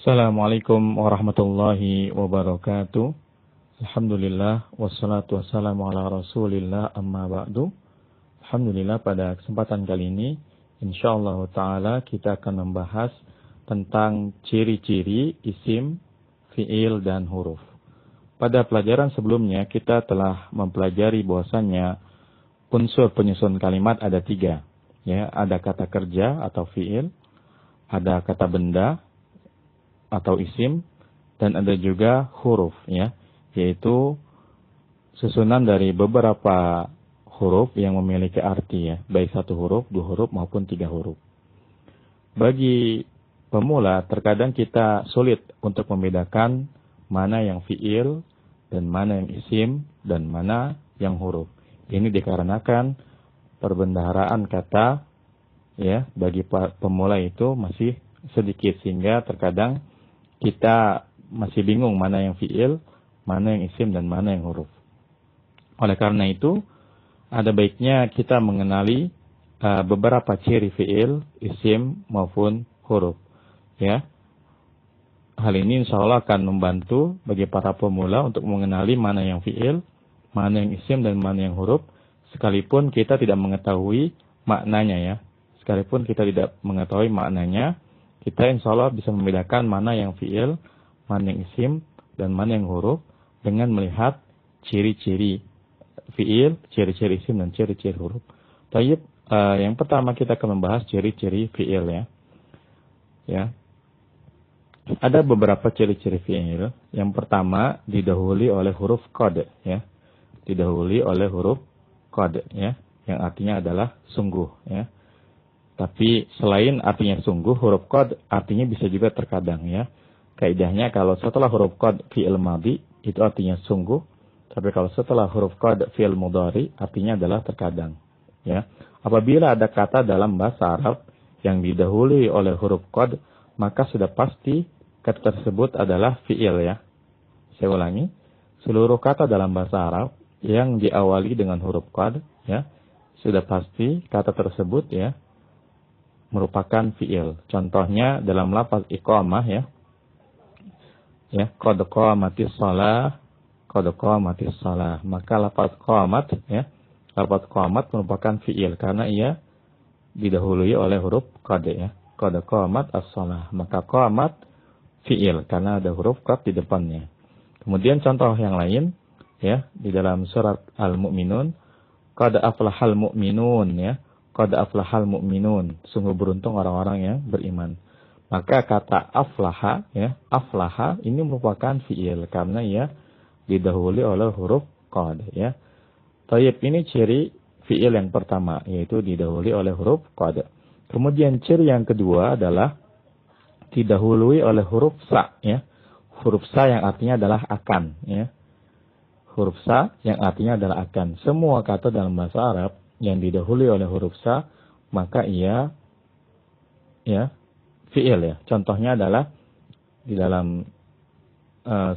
Assalamualaikum warahmatullahi wabarakatuh. Alhamdulillah wassalatu wassalamu ala Rasulillah amma ba'du. Alhamdulillah, pada kesempatan kali ini insyaallah taala kita akan membahas tentang ciri-ciri isim, fiil dan huruf. Pada pelajaran sebelumnya kita telah mempelajari bahwasannya unsur penyusun kalimat ada 3, ya, ada kata kerja atau fiil, ada kata benda atau isim, dan ada juga huruf, ya, yaitu susunan dari beberapa huruf yang memiliki arti, ya, baik 1 huruf, 2 huruf maupun 3 huruf. Bagi pemula terkadang kita sulit untuk membedakan mana yang fiil dan mana yang isim dan mana yang huruf. Ini dikarenakan perbendaharaan kata, ya, bagi pemula itu masih sedikit, sehingga terkadang kita masih bingung mana yang fiil, mana yang isim, dan mana yang huruf. Oleh karena itu, ada baiknya kita mengenali beberapa ciri fiil, isim, maupun huruf. Ya. Hal ini insya Allah akan membantu bagi para pemula untuk mengenali mana yang fiil, mana yang isim, dan mana yang huruf, sekalipun kita tidak mengetahui maknanya, ya. Sekalipun kita tidak mengetahui maknanya, kita insya Allah bisa membedakan mana yang fiil, mana yang isim, dan mana yang huruf dengan melihat ciri-ciri fiil, ciri-ciri isim, dan ciri-ciri huruf. Baik, yang pertama kita akan membahas ciri-ciri fiil, ya. Ya. Ada beberapa ciri-ciri fiil. Yang pertama didahului oleh huruf qad, ya. Didahului oleh huruf qad, ya, yang artinya adalah sungguh, ya. Tapi selain artinya sungguh, huruf qad artinya bisa juga terkadang, ya. Kaidahnya kalau setelah huruf qad fi'il madhi itu artinya sungguh, tapi kalau setelah huruf qad fi'il mudhari artinya adalah terkadang, ya. Apabila ada kata dalam bahasa Arab yang didahului oleh huruf qad, maka sudah pasti kata tersebut adalah fi'il, ya. Saya ulangi, seluruh kata dalam bahasa Arab yang diawali dengan huruf qad, ya, sudah pasti kata tersebut, ya, merupakan fi'il. Contohnya dalam lafaz iqamah, ya. Ya, qad qamatis shalah, qad qamatis shalah. Maka lafaz qamat, ya, lafaz qamat merupakan fi'il karena ia didahului oleh huruf qad, ya. Qad qamat as-shalah. Maka qamat fi'il karena ada huruf qad di depannya. Kemudian contoh yang lain, ya, di dalam surat Al-Mu'minun, qad aflahal mu'minun, ya. Qad aflahal mu'minun, sungguh beruntung orang-orang yang beriman. Maka kata aflaha, ya, aflaha ini merupakan fi'il karena ia didahului oleh huruf qad, ya. Tayyib, ini ciri fi'il yang pertama, yaitu didahului oleh huruf qad. Kemudian ciri yang kedua adalah didahului oleh huruf sa, ya. Huruf sa yang artinya adalah akan, ya. Huruf sa yang artinya adalah akan. Semua kata dalam bahasa Arab yang didahului oleh huruf sa, maka ia, ya, fi'il, ya. Contohnya adalah di dalam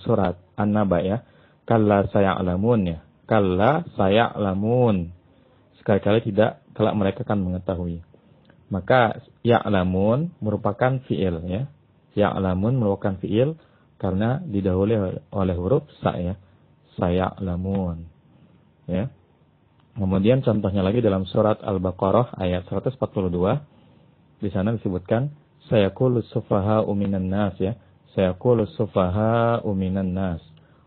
surat An-Naba, ya. Kalla saya'lamun, ya. Kalla saya'lamun. Sekali-kali tidak, kelak mereka akan mengetahui. Maka ya'lamun merupakan fi'il, ya. Ya'lamun merupakan fi'il karena didahului oleh huruf sa, ya. Saya'lamun, ya. Kemudian contohnya lagi dalam surat Al-Baqarah ayat 142. Di sana disebutkan sayaqulus sufaha'u minan nas, ya. Sayaqulus sufaha'u minan nas.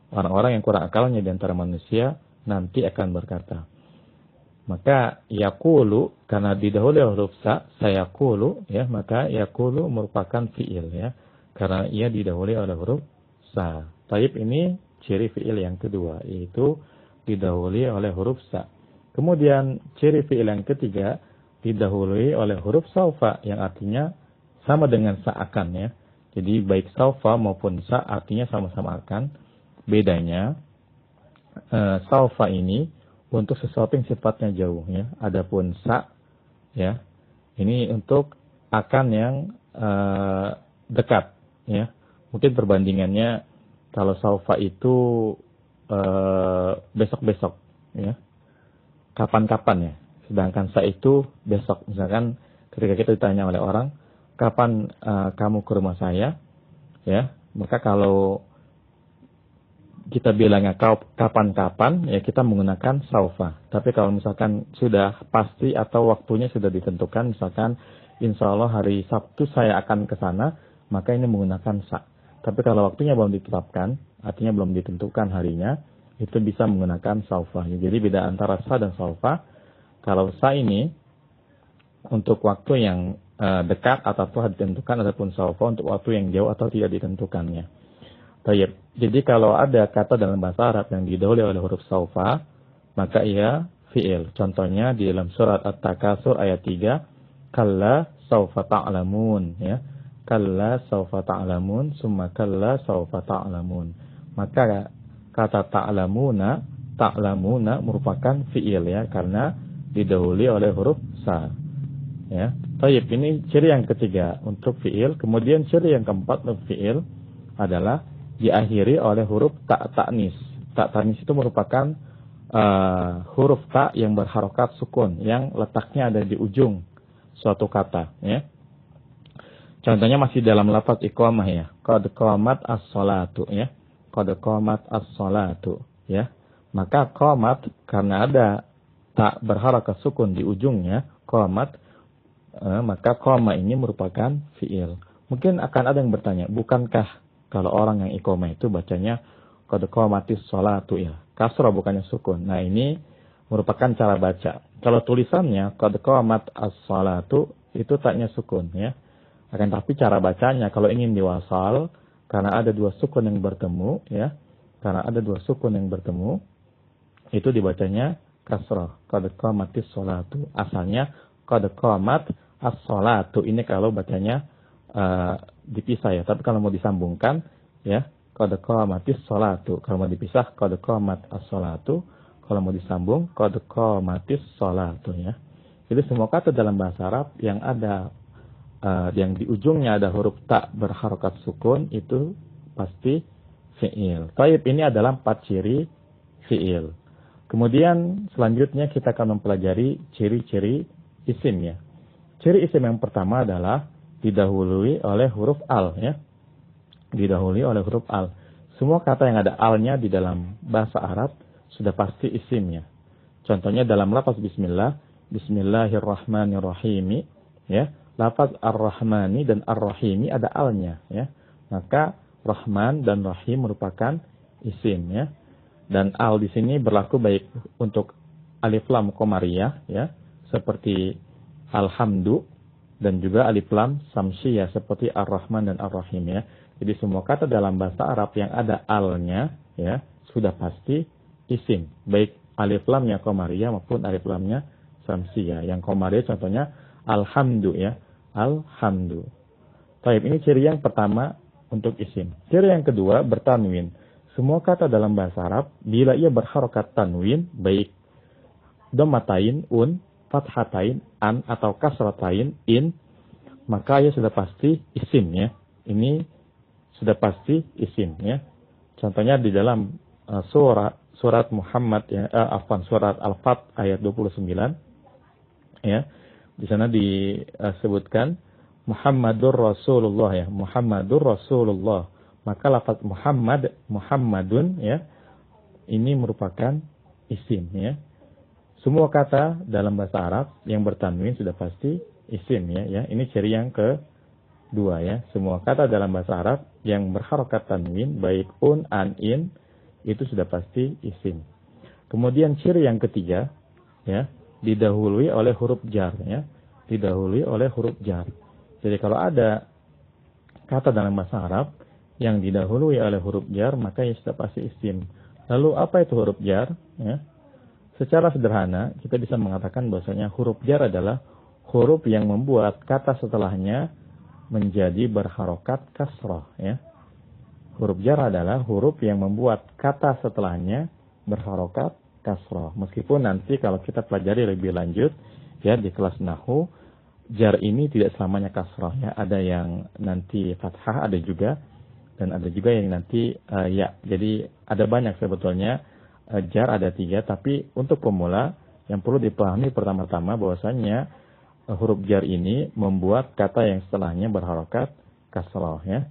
Orang-orang yang kurang akalnya di antara manusia nanti akan berkata. Maka yaqulu karena didahului huruf sa, sayaqulu, ya, maka yaqulu merupakan fi'il, ya. Karena ia didahului oleh huruf sa. Taib, ini ciri fi'il yang kedua, yaitu didahului oleh huruf sa. Kemudian ciri fi'il yang ketiga didahului oleh huruf saufa yang artinya sama dengan sa'akan, ya. Jadi baik saufa maupun sa artinya sama-sama akan. Bedanya saufa ini untuk sesuatu yang sifatnya jauh, ya. Adapun sa, ya, ini untuk akan yang dekat, ya. Mungkin perbandingannya kalau saufa itu besok-besok, ya. Kapan-kapan, ya. Sedangkan sa itu besok. Misalkan ketika kita ditanya oleh orang, kapan kamu ke rumah saya? ya. Maka kalau kita bilangnya kapan-kapan, ya kita menggunakan saufa. Tapi kalau misalkan sudah pasti atau waktunya sudah ditentukan, misalkan insya Allah hari Sabtu saya akan ke sana, maka ini menggunakan sa. Tapi kalau waktunya belum ditetapkan, artinya belum ditentukan harinya, itu bisa menggunakan saufa. Jadi beda antara sa dan saufa. Kalau sa ini untuk waktu yang dekat ataupun ditentukan, ataupun saufa untuk waktu yang jauh atau tidak ditentukannya. Baik. Jadi kalau ada kata dalam bahasa Arab yang didahului oleh huruf saufa, maka ia fi'il. Contohnya di dalam surat At-Takasur ayat 3, kalla saufa ta'lamun, ya. Kalla saufa ta'lamun, summa kalla saufa ta'lamun. Maka kata ta'lamuna merupakan fi'il, ya, karena didahului oleh huruf sa. Ya. Baik, ini ciri yang ketiga untuk fi'il. Kemudian ciri yang keempat untuk fi'il adalah diakhiri oleh huruf ta'tanis. Ta'tanis itu merupakan huruf ta yang berharokat sukun, yang letaknya ada di ujung suatu kata, ya. Contohnya masih dalam lafaz iqamah, ya. Qad qamat as-shalatu, ya. Qad qamat as-shalatu, ya. Maka qamat karena ada ta berharokat sukun di ujungnya, qamat, maka qama ini merupakan fi'il. Mungkin akan ada yang bertanya, bukankah kalau orang yang iqamah itu bacanya qad qamatis sholatu, ya, kasrah bukannya sukun. Nah, ini merupakan cara baca. Kalau tulisannya qad qamat as-sholatu itu taknya sukun, ya. Akan tapi cara bacanya kalau ingin diwasal, karena ada dua sukun yang bertemu, ya. Karena ada dua sukun yang bertemu, itu dibacanya kasrah. Qad qamatis sholatu. Asalnya qad qamat as-sholatu. Ini kalau bacanya dipisah, ya. Tapi kalau mau disambungkan, ya, qad qamatis sholatu. Kalau mau dipisah, qad qamat as-sholatu. Kalau mau disambung, qad qamatis sholatu, ya. Jadi semua kata dalam bahasa Arab yang ada yang di ujungnya ada huruf ta berharokat sukun itu pasti fi'il. Taib, ini adalah 4 ciri fi'il. Kemudian selanjutnya kita akan mempelajari ciri-ciri isim, ya. Ciri isim yang pertama adalah didahului oleh huruf al, ya. Didahului oleh huruf al. Semua kata yang ada alnya di dalam bahasa Arab sudah pasti isimnya. Contohnya dalam lafaz bismillah, bismillahirrahmanirrahim, ya. Lafaz ar-rahmani dan ar-rahimi ada alnya, ya. Maka rahman dan rahim merupakan isim, ya. Dan al di sini berlaku baik untuk alif lam qamariyah, ya, seperti alhamdu, dan juga alif lam samsiyah seperti ar-rahman dan ar-rahim, ya. Jadi semua kata dalam bahasa Arab yang ada alnya, ya, sudah pasti isim, baik alif lamnya qamariyah maupun alif lamnya samsiyah. Yang qamariyah contohnya alhamdu, ya, alhamdu. Baik, ini ciri yang pertama untuk isim. Ciri yang kedua bertanwin. Semua kata dalam bahasa Arab bila ia berharokat tanwin, baik dhammatain, fathatain, an, atau kasratain, in, maka ia sudah pasti isim, ya. Ini sudah pasti isim, ya. Contohnya di dalam surat Muhammad, ya, surat Al-Fat ayat 29, ya. Di sana disebutkan Muhammadur Rasulullah, ya. Muhammadur Rasulullah. Maka lafaz Muhammadun, ya, ini merupakan isim, ya. Semua kata dalam bahasa Arab yang bertanwin sudah pasti isim, ya. Ini ciri yang kedua, ya. Semua kata dalam bahasa Arab yang berharokat tanwin baik an, in, itu sudah pasti isim. Kemudian ciri yang ketiga, ya, didahului oleh huruf jar, ya. Didahului oleh huruf jar. Jadi kalau ada kata dalam bahasa Arab yang didahului oleh huruf jar, maka ia sudah pasti isim. Lalu apa itu huruf jar, ya? Secara sederhana kita bisa mengatakan bahwasanya huruf jar adalah huruf yang membuat kata setelahnya menjadi berharokat kasrah, ya. Huruf jar adalah huruf yang membuat kata setelahnya berharokat kasrah. Meskipun nanti kalau kita pelajari lebih lanjut, ya, di kelas nahwu, jar ini tidak selamanya kasrah, ya. Ada yang nanti fathah, ada juga, dan ada juga yang nanti ya. Jadi ada banyak sebetulnya. Jar ada 3, tapi untuk pemula yang perlu dipahami pertama-tama bahwasanya huruf jar ini membuat kata yang setelahnya berharokat kasrah, ya.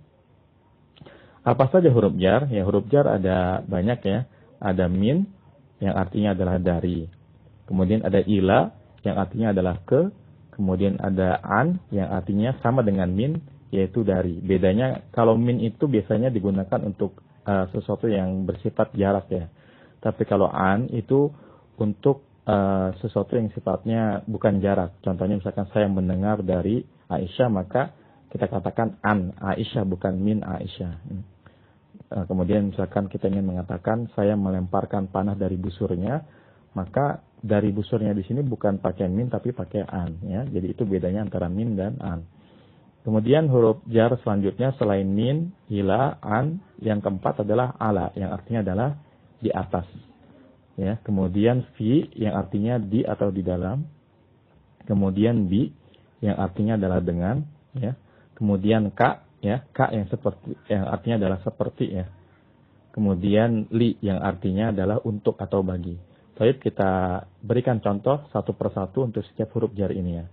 Apa saja huruf jar? Ya, huruf jar ada banyak ya. Ada min yang artinya adalah dari. Kemudian ada ila yang artinya adalah ke. Kemudian ada an yang artinya sama dengan min, yaitu dari. Bedanya kalau min itu biasanya digunakan untuk sesuatu yang bersifat jarak ya. Tapi kalau an itu untuk sesuatu yang sifatnya bukan jarak. Contohnya misalkan saya mendengar dari Aisyah, maka kita katakan an Aisyah, bukan min Aisyah. Kemudian misalkan kita ingin mengatakan saya melemparkan panah dari busurnya, maka dari busurnya di sini bukan pakai min tapi pakai an ya. Jadi itu bedanya antara min dan an. Kemudian huruf jar selanjutnya selain min, ila, an, yang keempat adalah ala yang artinya adalah di atas. Ya, kemudian fi yang artinya di atau di dalam. Kemudian bi yang artinya adalah dengan ya. Kemudian ka ya, ka yang seperti yang artinya adalah seperti ya. Kemudian li yang artinya adalah untuk atau bagi. Baik, kita berikan contoh satu persatu untuk setiap huruf jar ini ya.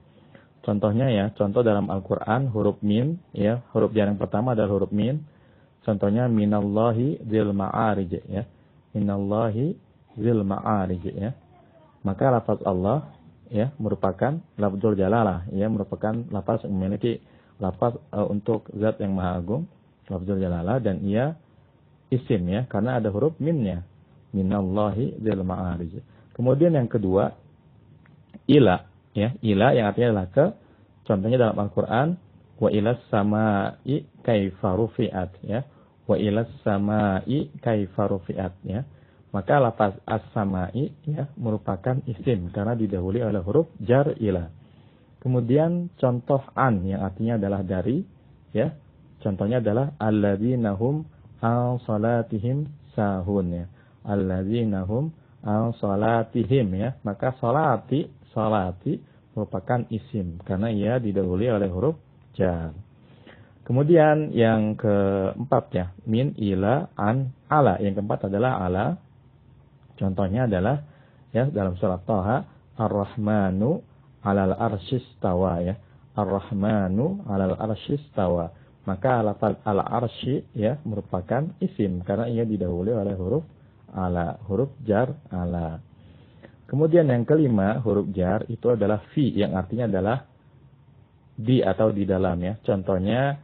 Contohnya ya, contoh dalam Al-Qur'an huruf min ya, huruf jar yang pertama adalah huruf min. Contohnya minallahi dzil ma'arij ya. Minallahi dzil ma'arij ya. Maka lafaz Allah ya merupakan lafzul jalalah ya, merupakan lafaz yang memiliki lafaz untuk zat yang maha agung, lafzul jalalah, dan ia isim ya karena ada huruf minnya. Minallahi dzil ma'arij. Kemudian yang kedua ila ya, ila yang artinya adalah ke. Contohnya dalam Al-Qur'an wa ilas samai kaifa rufi'at ya. Wa ilas samai kaifa rufi'at ya. Maka lafaz as-samai ya merupakan isim karena didahului oleh huruf jar ila. Kemudian contoh an yang artinya adalah dari ya. Contohnya adalah alladzina hum an salatihim sahun ya. Alladzina hum an salatihim ya. Maka salati merupakan isim karena ia didahului oleh huruf jar. Kemudian yang keempat ya, min, ila, an, ala. Yang keempat adalah ala. Contohnya adalah ya dalam surat Thaha, Ar-Rahmanu 'alal arsyis tawa ya. Ar-Rahmanu 'alal arsyis tawa. Maka lafaz al-arsy ya merupakan isim karena ia didahului oleh huruf ala, huruf jar ala. Kemudian yang kelima, huruf jar itu adalah fi yang artinya adalah di atau di dalam ya. Contohnya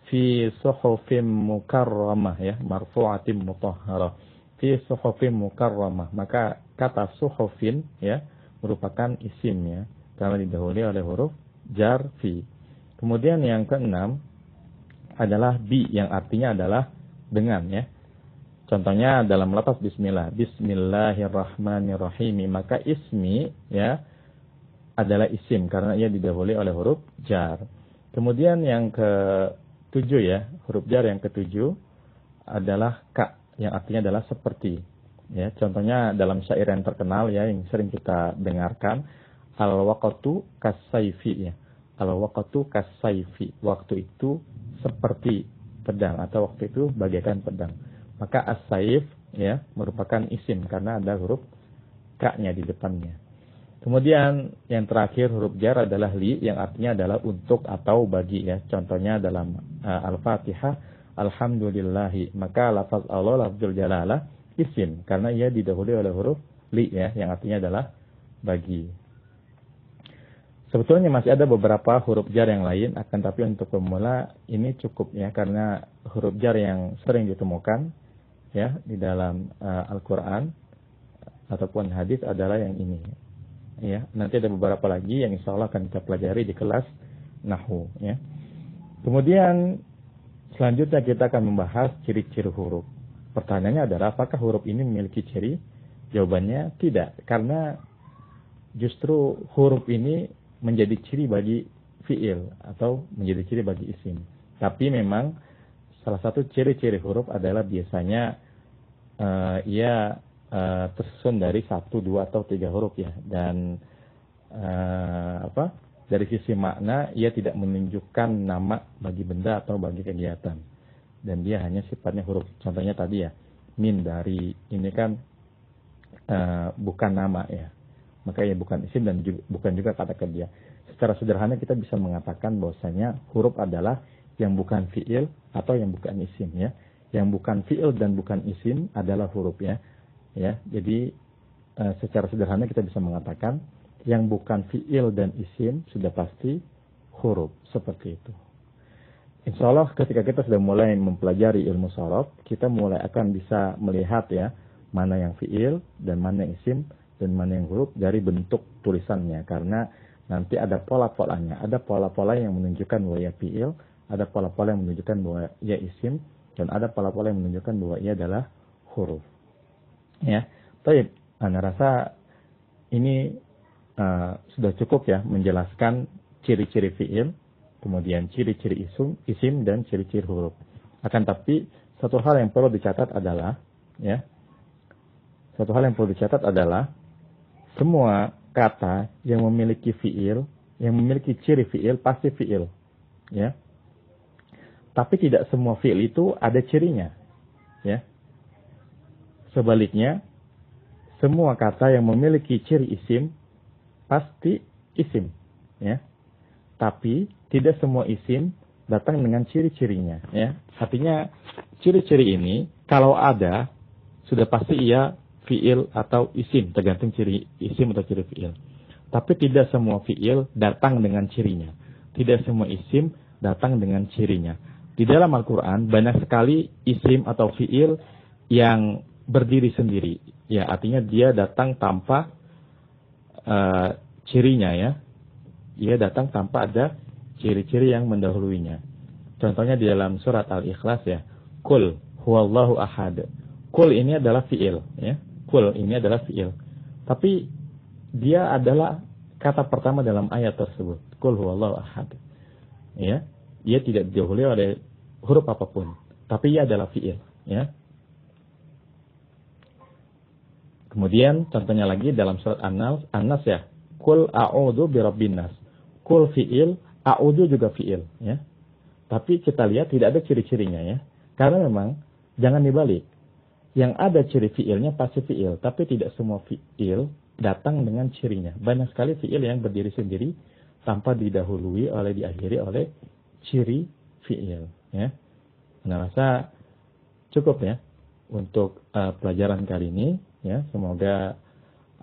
fi suhufim mukarramah ya, marfu'atim mutahharah. Fi suhufim mukarramah. Maka kata suhufin ya merupakan isim ya karena didahului oleh huruf jar fi. Kemudian yang keenam adalah bi yang artinya adalah dengan ya. Contohnya dalam lafaz bismillah, bismillahirrahmanirrahim, maka ismi ya adalah isim karena ia didahului oleh huruf jar. Kemudian yang ketujuh ya, huruf jar yang ketujuh adalah ka yang artinya adalah seperti. Ya, contohnya dalam syair yang terkenal ya yang sering kita dengarkan, al-waqtu kas-saifi ya. Al-waqtu kas-saifi, waktu itu seperti pedang atau waktu itu bagaikan pedang. Maka as-saif ya merupakan isim karena ada huruf ka-nya di depannya. Kemudian yang terakhir huruf jar adalah li yang artinya adalah untuk atau bagi ya. Contohnya dalam Al-Fatihah, alhamdulillahi. Maka lafaz Allah lafzul jalalah isim karena ia didahului oleh huruf li ya yang artinya adalah bagi. Sebetulnya masih ada beberapa huruf jar yang lain, akan tapi untuk pemula ini cukup ya karena huruf jar yang sering ditemukan ya di dalam Al-Qur'an ataupun hadis adalah yang ini. Ya, nanti ada beberapa lagi yang insyaallah akan kita pelajari di kelas nahwu ya. Kemudian selanjutnya kita akan membahas ciri-ciri huruf. Pertanyaannya adalah apakah huruf ini memiliki ciri? Jawabannya tidak, karena justru huruf ini menjadi ciri bagi fiil atau menjadi ciri bagi isim. Tapi memang salah satu ciri-ciri huruf adalah biasanya ia tersusun dari 1, 2 atau 3 huruf ya. Dan dari sisi makna ia tidak menunjukkan nama bagi benda atau bagi kegiatan. Dan dia hanya sifatnya huruf. Contohnya tadi ya, min dari ini kan bukan nama ya. Maka ya bukan isim dan bukan juga kata kerja. Secara sederhana kita bisa mengatakan bahwasanya huruf adalah yang bukan fiil atau yang bukan isim ya. yang bukan fi'il dan bukan isim adalah huruf ya. Ya, jadi secara sederhana kita bisa mengatakan yang bukan fi'il dan isim sudah pasti huruf, seperti itu. Insya Allah ketika kita sudah mulai mempelajari ilmu shorof, kita mulai akan bisa melihat ya mana yang fi'il dan mana yang isim dan mana yang huruf dari bentuk tulisannya, karena nanti ada pola-polanya, ada pola-pola yang menunjukkan bahwa ia fi'il, ada pola-pola yang menunjukkan bahwa ia isim, dan ada pola-pola yang menunjukkan bahwa ia adalah huruf. Ya, baik. Ana rasa ini sudah cukup ya menjelaskan ciri-ciri fi'il, kemudian ciri-ciri isim dan ciri-ciri huruf. Akan tapi satu hal yang perlu dicatat adalah ya, satu hal yang perlu dicatat adalah semua kata yang memiliki fi'il, yang memiliki ciri fi'il pasti fi'il, ya. Tapi tidak semua fi'il itu ada cirinya, ya. Sebaliknya, semua kata yang memiliki ciri isim pasti isim, ya. Tapi tidak semua isim datang dengan ciri-cirinya, ya. Artinya ciri-ciri ini kalau ada sudah pasti ia fi'il atau isim, tergantung ciri isim atau ciri fi'il. Tapi tidak semua fi'il datang dengan cirinya. Tidak semua isim datang dengan cirinya. Di dalam Al-Quran banyak sekali isim atau fi'il yang berdiri sendiri. Ya, artinya dia datang tanpa cirinya ya. Dia datang tanpa ada ciri-ciri yang mendahuluinya. Contohnya di dalam surat Al-Ikhlas ya. Qul huwallahu ahad. Qul ini adalah fi'il ya. Qul ini adalah fi'il. Tapi dia adalah kata pertama dalam ayat tersebut. Qul huwallahu ahad. Ya. Dia tidak didahului oleh huruf apapun, tapi ia adalah fi'il, ya. Kemudian contohnya lagi dalam surat An-Nas ya. Qul a'udzu birabbin nas. Qul fi'il, a'udzu juga fi'il, ya. Tapi kita lihat tidak ada ciri-cirinya ya. Karena memang jangan dibalik. Yang ada ciri fi'ilnya pasti fi'il, tapi tidak semua fi'il datang dengan cirinya. Banyak sekali fi'il yang berdiri sendiri tanpa didahului oleh diakhiri oleh ciri fi'il, ya. Nah, rasa cukup ya untuk pelajaran kali ini, ya. Semoga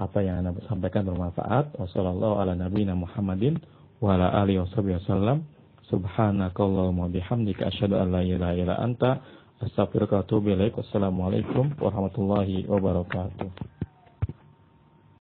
apa yang Anda sampaikan bermanfaat. Wassallallahu ala nabiyina Muhammadin wa ala alihi wasallam. Subhanakallahumma bihamdika asyhadu an la ilaha illa anta astaghfiruka wa atubu ilaik. Wassalamualaikum warahmatullahi wabarakatuh.